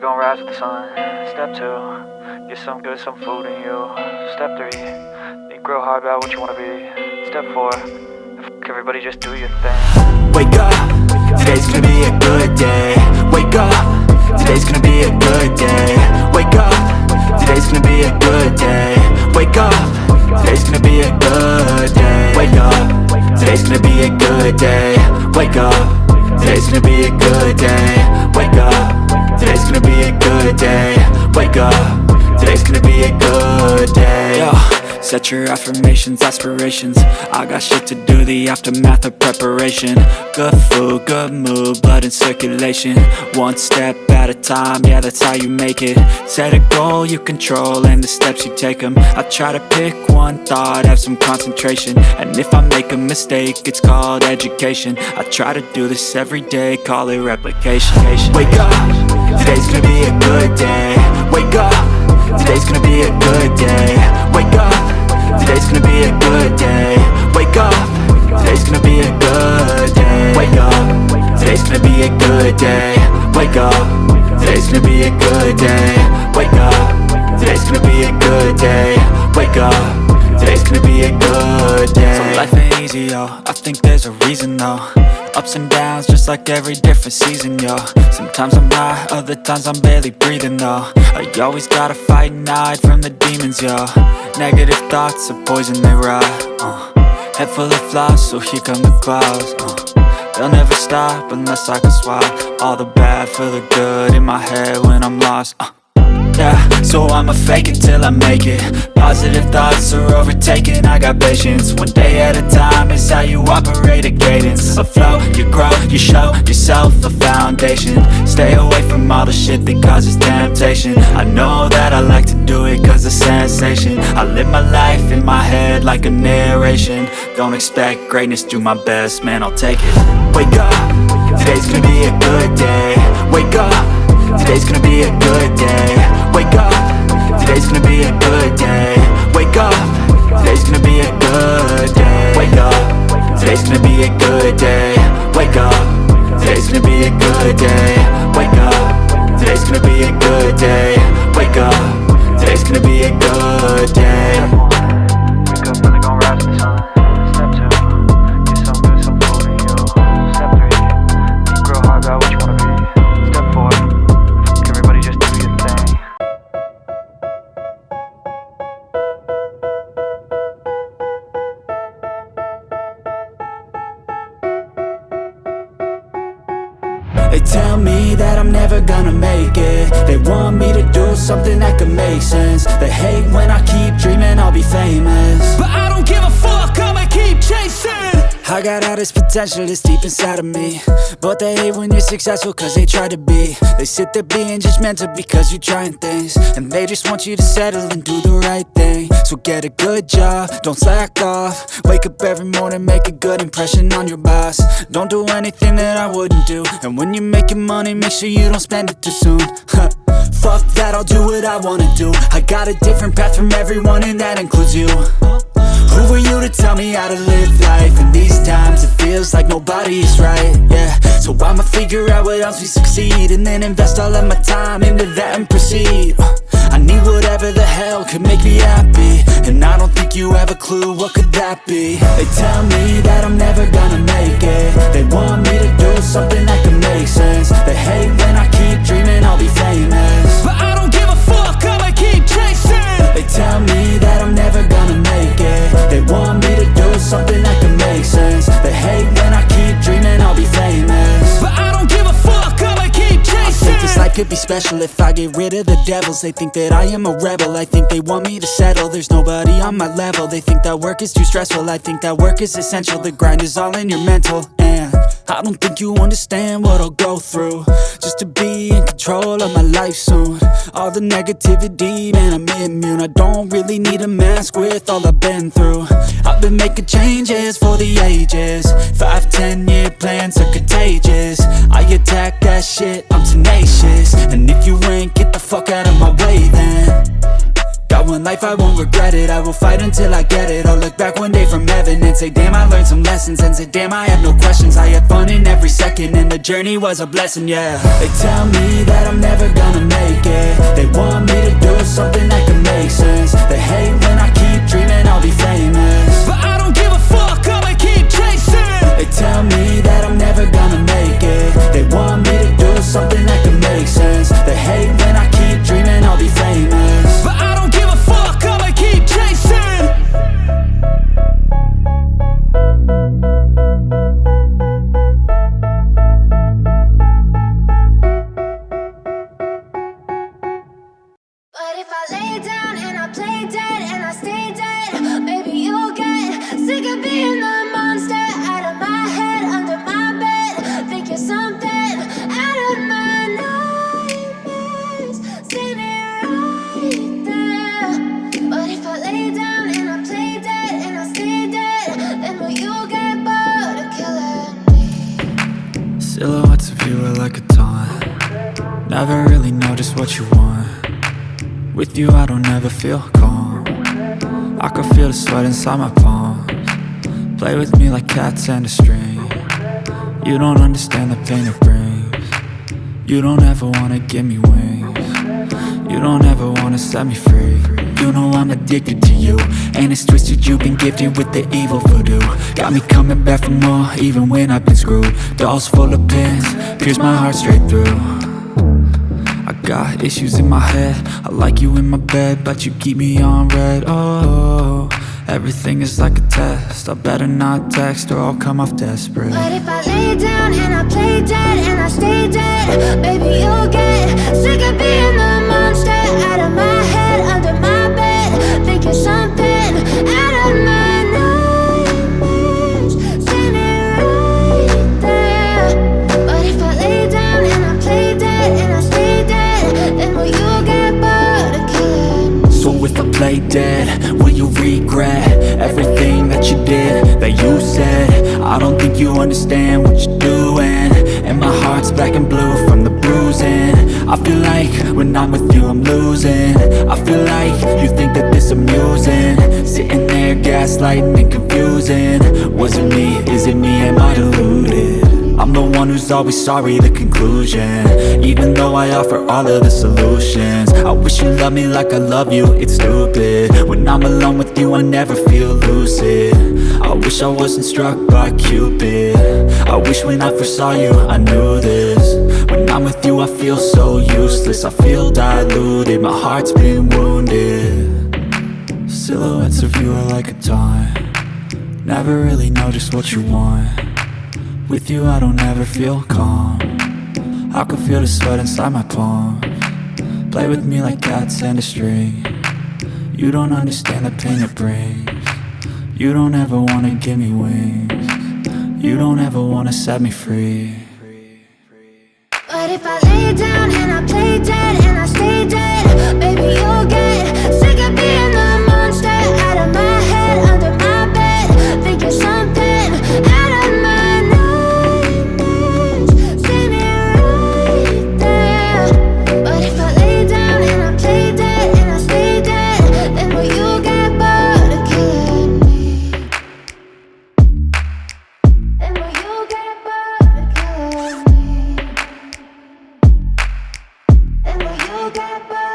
gon' rise with the sun. Step 2, get some good, some food in you. Step 3, think real hard about what you wanna be. Step 4, everybody just do your thing. Wake up, today's gonna be a good day. Wake up, today's gonna be a good day. Wake up, today's gonna be a good day. Wake up, today's gonna be a good day. Wake up, today's gonna be a good day. Wake up, today's gonna be a good day. Wake up, today's gonna be a good day. Wake up, today's gonna be a good day. Yo, set your affirmations, aspirations. I got shit to do, the aftermath of preparation. Good food, good mood, blood in circulation. One step at a time, yeah, that's how you make it. Set a goal you control and the steps you take them. I try to pick one thought, have some concentration. And if I make a mistake, it's called education. I try to do this every day, call it replication. Wake up, today's gonna be a good day. Wake up, today's gonna be a good day. Wake up, today's gonna be a good day. Wake up, today's gonna be a good day. Wake up, today's gonna be a good day. Wake up, today's gonna be a good day. Wake up, today's gonna be a good day. Wake up, today's gonna be a good day. So life ain't easy, yo, I think there's a reason though. Ups and downs, just like every different season, yo. Sometimes I'm high, other times I'm barely breathing, though. I always gotta fight and hide from the demons, yo. Negative thoughts are poison, they rot. Head full of flies, so here come the clouds. They'll never stop unless I can swap all the bad for the good in my head when I'm lost. Yeah, so I'ma fake it till I make it. Positive thoughts are overtaken, I got patience. One day at a time is how you operate a cadence. A flow, you grow, you show yourself a foundation. Stay away from all the shit that causes temptation. I know that I like to do it cause of sensation. I live my life in my head like a narration. Don't expect greatness, do my best, man, I'll take it. Wake up, today's gonna be a good day. Wake up, today's gonna be a good day. Wake up, today's gonna be a good day. Wake up, today's gonna be a good day. Wake up, today's gonna be a good day. Wake up, today's gonna be a good day. Wake up, today's gonna be a good day. Wake up, today's gonna be a good day. Wake up, really gon' rise with the sun. Step 2, get some good, some food in you. Step 3, think real hard about what you wanna be. Step 4, everybody just do your thing. They tell me that I'm never gonna make it. They want me to do something that could make sense. They hate when I keep dreaming I'll be famous, but I don't give a fuck, I'ma keep chasing. I got all this potential that's deep inside of me, but they hate when you're successful cause they try to be. They sit there being judgmental because you're trying things, and they just want you to settle and do the right thing. So get a good job, don't slack off. Wake up every morning, make a good impression on your boss. Don't do anything that I wouldn't do, and when you're making money, make sure you don't spend it too soon. Fuck that, I'll do what I wanna do. I got a different path from everyone and that includes you. Who are you to tell me how to live life? In these times it feels like nobody is right, yeah. So I'ma figure out what else we succeed, and then invest all of my time into that and proceed. I need whatever the hell could make me happy, and I don't think you have a clue what could that be. They tell me that I'm never gonna make it. They want me to do something that can make sense. They hate when I keep dreaming I'll be famous, but I don't give a fuck, I'ma keep chasing. They tell me that I'm never gonna make it. They want me to do something that can make sense. They hate when I keep dreaming I'll be famous, but I don't give a fuck, I'ma keep chasing. I think this life could be special if I get rid of the devils. They think that I am a rebel, I think they want me to settle. There's nobody on my level. They think that work is too stressful, I think that work is essential. The grind is all in your mental, and I don't think you understand what I'll go through just to be in control of my life soon. All the negativity, man, I'm immune. I don't really need a mask with all I've been through. I've been making changes for the ages. 5-10 year plans are contagious. I attack that shit, I'm tenacious. And if you ain't, get the fuck out of my way then. Got one life, I won't regret it. I will fight until I get it. I'll look back one day from heaven and say, damn, I learned some lessons. And say, damn, I had no questions. I had fun in every second, and the journey was a blessing, yeah. They tell me that I'm never gonna make it. They want me to do something that can make sense. They hate when I keep dreaming I'll be famous, but I don't give a fuck, I'ma keep chasing. They tell me that I'm never gonna make it. They want me to do something that can make sense. They hate when I keep dreaming I'll be famous, but I don't give a fuck, I'ma keep chasing. But if I lay down and I play dead and I stay dead, maybe you'll get sick of being the monster out of my head, under my bed. Think you're something out of my nightmares, standing right there. But if I lay down and I play dead and I stay dead, then will you get bored of killing me? silhouettes of you are like a taunt. Never really know just what you want. With you I don't ever feel calm. I can feel the sweat inside my palms. Play with me like cats and a string. You don't understand the pain it brings. You don't ever wanna give me wings. You don't ever wanna set me free. You know I'm addicted to you, and it's twisted, you've been gifted with the evil voodoo. Got me coming back for more, even when I've been screwed. Dolls full of pins, pierce my heart straight through. I got issues in my head, I like you in my bed, but you keep me on red. Oh, everything is like a test. I better not text or I'll come off desperate. But if I lay down and I play dead and I stay dead, baby you'll get sick of being the monster out of my head, under my bed. Think you're something out of my nightmares, standing right there. But if I lay down and I play dead and I stay dead, then will you get bored of killing me? So if I play dead, will you regret everything that you did, that you said? I don't think you understand what you're doing, and my heart's black and blue from the bruising. I feel like when I'm with you I'm losing. I feel like you think that this amusing, sitting there gaslighting and confusing. Was it me? Is it me? Am I deluded? I'm the one who's always sorry, the conclusion. Even though I offer all of the solutions, I wish you loved me like I love you, it's stupid. When I'm alone with you I never feel lucid. I wish I wasn't struck by Cupid. I wish when I first saw you I knew this. When I'm with you I feel so useless, I feel diluted, my heart's been wounded. Silhouettes of you are like a taunt. Never really know just what you want. With you I don't ever feel calm. I can feel the sweat inside my palms. Play with me like cats and a string. You don't understand the pain it brings. You don't ever wanna give me wings. You don't ever wanna set me free. But if I lay down and I play dead and I stay dead, baby you'll get sick of being the monster out of my head, under my bed. Think you're something out of my nightmares, standing right there. But if I lay down and I play dead and I stay dead, then will you get bored of killing me? Then will you get bored of killing me? And will you get bored?